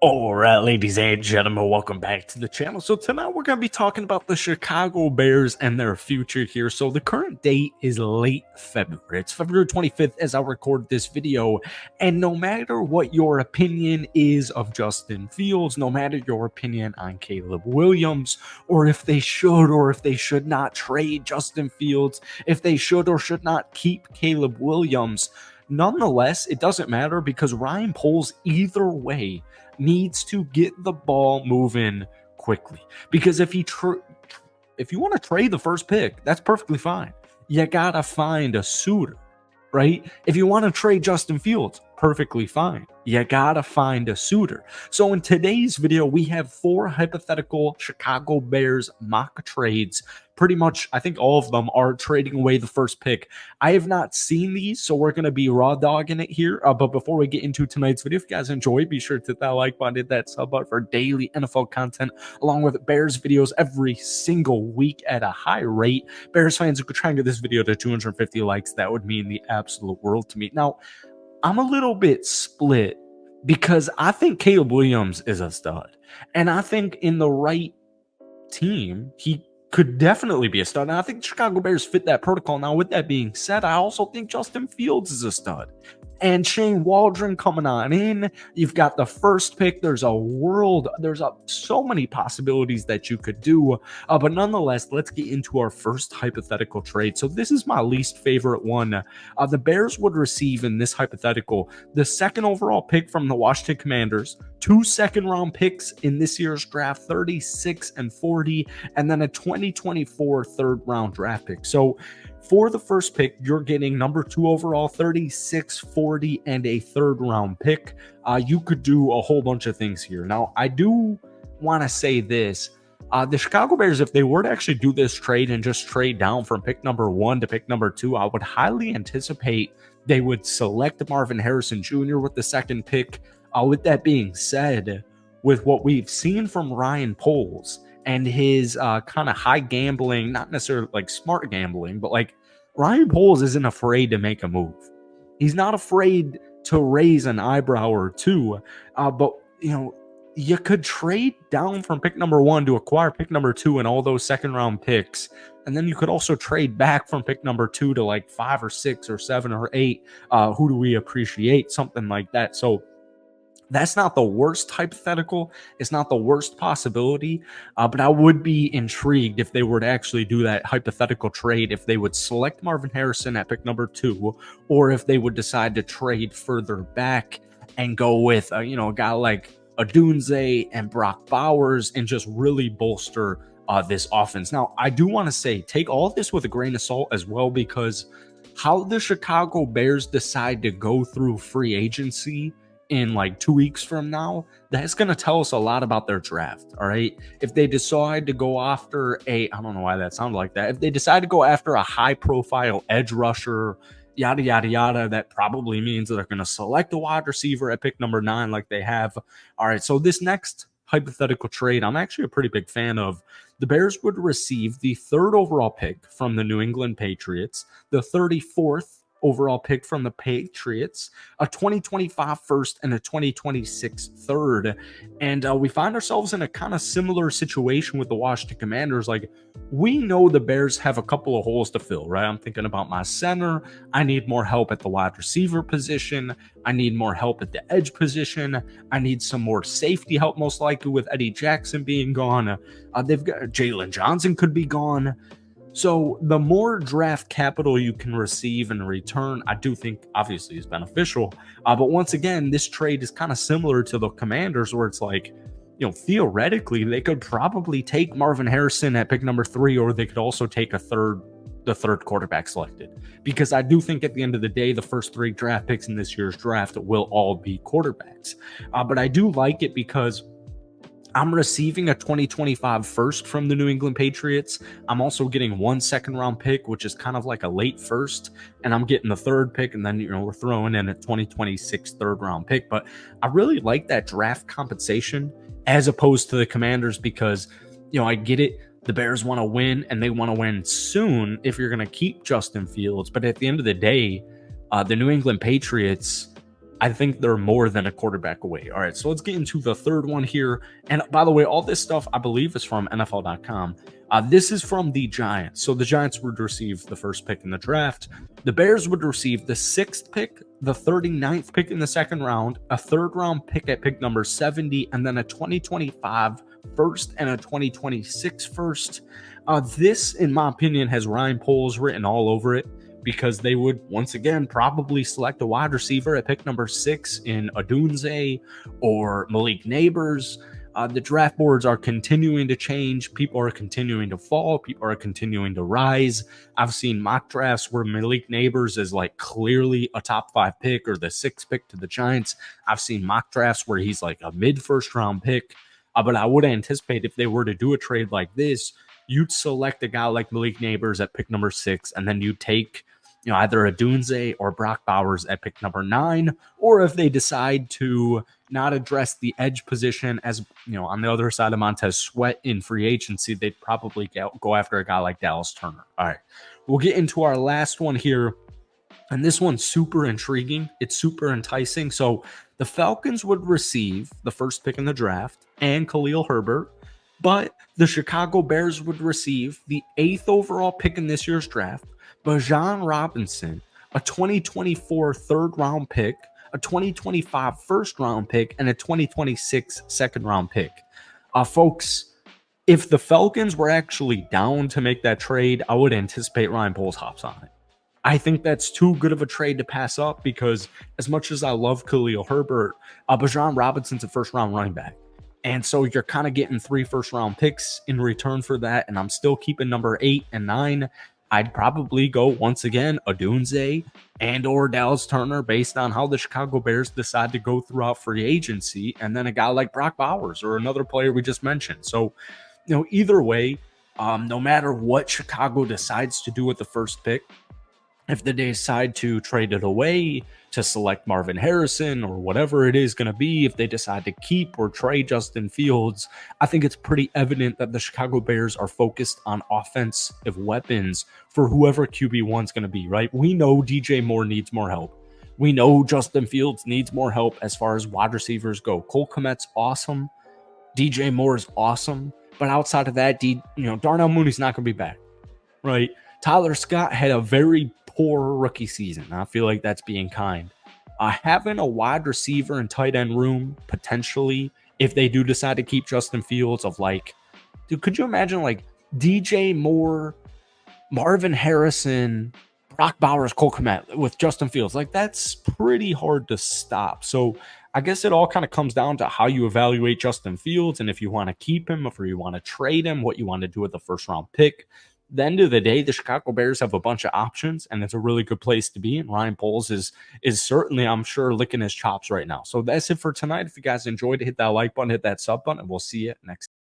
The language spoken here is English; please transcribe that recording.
All right, ladies and gentlemen, welcome back to the channel. So tonight we're going to be talking about the Chicago Bears and their future here. So the current date is late February. It's February 25th as I record this video. And no matter what your opinion is of Justin Fields, no matter your opinion on Caleb Williams, or if they should or if they should not trade Justin Fields, if they should or should not keep Caleb Williams, nonetheless, it doesn't matter because Ryan Poles either way needs to get the ball moving quickly. Because if you want to trade the first pick, that's perfectly fine. You gotta find a suitor, right? If you want to trade Justin Fields, perfectly fine. You gotta find a suitor. So in today's video, we have 4 hypothetical Chicago Bears mock trades. Pretty much, I think all of them are trading away the first pick. I have not seen these, so we're going to be raw dogging it here. But before we get into tonight's video, if you guys enjoy, be sure to hit that like button, hit that sub button for daily NFL content, along with Bears videos every single week at a high rate. Bears fans, who could try and get this video to 250 likes, that would mean the absolute world to me. Now, I'm a little bit split because I think Caleb Williams is a stud. And I think in the right team, he could definitely be a stud. And I think the Chicago Bears fit that protocol. Now, with that being said, I also think Justin Fields is a stud. And Shane Waldron coming on in. You've got the first pick. There's so many possibilities that you could do. But nonetheless, let's get into our first hypothetical trade. So this is my least favorite one. The Bears would receive in this hypothetical the 2nd overall pick from the Washington Commanders, 2 second-round picks in this year's draft, 36 and 40, and then a 2024 third-round draft pick. So for the first pick, you're getting number 2 overall, 36, 40, and a third-round pick. You could do a whole bunch of things here. Now, I do want to say this. The Chicago Bears, if they were to actually do this trade and just trade down from pick number 1 to pick number 2, I would highly anticipate they would select Marvin Harrison Jr. with the 2nd pick. With that being said, with what we've seen from Ryan Poles and his kind of high gambling, not necessarily like smart gambling, but like Ryan Poles isn't afraid to make a move. He's not afraid to raise an eyebrow or two. But, you could trade down from pick number 1 to acquire pick number 2 and all those 2nd-round picks. And then you could also trade back from pick number 2 to like 5 or 6 or 7 or 8. Who do we appreciate? Something like that. So that's not the worst hypothetical. It's not the worst possibility, but I would be intrigued if they were to actually do that hypothetical trade, if they would select Marvin Harrison at pick number 2, or if they would decide to trade further back and go with, a guy like Odunze and Brock Bowers and just really bolster this offense. Now, I do want to say, take all this with a grain of salt as well, because how the Chicago Bears decide to go through free agency in like 2 weeks from now, that's going to tell us a lot about their draft. All right. If they decide to go after I don't know why that sounded like that. If they decide to go after a high profile edge rusher, yada, yada, yada, that probably means that they're going to select a wide receiver at pick number 9 like they have. All right. So this next hypothetical trade, I'm actually a pretty big fan of. The Bears would receive the 3rd overall pick from the New England Patriots, the 34th overall pick from the Patriots, a 2025 first and a 2026 third. And we find ourselves in a kind of similar situation with the Washington Commanders. Like, we know the Bears have a couple of holes to fill, right? I'm thinking about my center. I need more help at the wide receiver position. I need more help at the edge position. I need some more safety help, most likely with Eddie Jackson being gone. They've got Jalen Johnson could be gone. So the more draft capital you can receive in return, I do think obviously is beneficial. But once again, this trade is kind of similar to the Commanders, where it's like, theoretically, they could probably take Marvin Harrison at pick number 3, or they could also take the third quarterback selected. Because I do think at the end of the day, the first 3 draft picks in this year's draft will all be quarterbacks. But I do like it because I'm receiving a 2025 first from the New England Patriots. I'm also getting 1 second-round pick, which is kind of like a late first, and I'm getting the 3rd pick, and then we're throwing in a 2026 third-round pick. But I really like that draft compensation as opposed to the Commanders, because I get it. The Bears want to win, and they want to win soon if you're going to keep Justin Fields. But at the end of the day, the New England Patriots, I think they're more than a quarterback away. All right, so let's get into the third one here. And by the way, all this stuff I believe is from NFL.com. This is from the Giants. So the Giants would receive the first pick in the draft. The Bears would receive the sixth pick, the 39th pick in the second round, a third round pick at pick number 70, and then a 2025 first and a 2026 first. This, in my opinion, has Ryan Poles written all over it, because they would, once again, probably select a wide receiver at pick number 6 in Odunze or Malik Neighbors. The draft boards are continuing to change. People are continuing to fall. People are continuing to rise. I've seen mock drafts where Malik Neighbors is like clearly a top 5 pick or the 6th pick to the Giants. I've seen mock drafts where he's like a mid-first round pick. But I would anticipate if they were to do a trade like this, you'd select a guy like Malik Neighbors at pick number 6, and then you take either a Dunze or Brock Bowers at pick number 9, or if they decide to not address the edge position, as on the other side of Montez Sweat in free agency, they'd probably go after a guy like Dallas Turner. All right, we'll get into our last one here, and this one's super intriguing. It's super enticing. So the Falcons would receive the first pick in the draft and Khalil Herbert, but the Chicago Bears would receive the 8th overall pick in this year's draft, Bijan Robinson, a 2024 third-round pick, a 2025 first-round pick, and a 2026 second-round pick. Folks, if the Falcons were actually down to make that trade, I would anticipate Ryan Poles hops on it. I think that's too good of a trade to pass up, because as much as I love Khalil Herbert, Bijan Robinson's a first-round running back. And so you're kind of getting 3 first-round picks in return for that, and I'm still keeping number 8 and 9. I'd probably go, once again, Odunze and or Dallas Turner based on how the Chicago Bears decide to go throughout free agency, and then a guy like Brock Bowers or another player we just mentioned. So, either way, no matter what Chicago decides to do with the first pick, if they decide to trade it away to select Marvin Harrison or whatever it is going to be, if they decide to keep or trade Justin Fields, I think it's pretty evident that the Chicago Bears are focused on offensive weapons for whoever QB1 is going to be, right? We know DJ Moore needs more help. We know Justin Fields needs more help as far as wide receivers go. Cole Kmet's awesome. DJ Moore is awesome. But outside of that, Darnell Mooney's not going to be back, right? Tyler Scott had a very poor rookie season. I feel like that's being kind. Having a wide receiver and tight end room, potentially, if they do decide to keep Justin Fields, could you imagine like DJ Moore, Marvin Harrison, Brock Bowers, Cole Kmet with Justin Fields? Like, that's pretty hard to stop. So I guess it all kind of comes down to how you evaluate Justin Fields, and if you want to keep him, if you want to trade him, what you want to do with the first round pick. At the end of the day, the Chicago Bears have a bunch of options, and it's a really good place to be. And Ryan Poles is certainly, I'm sure, licking his chops right now. So that's it for tonight. If you guys enjoyed it, hit that like button, hit that sub button, and we'll see you next time.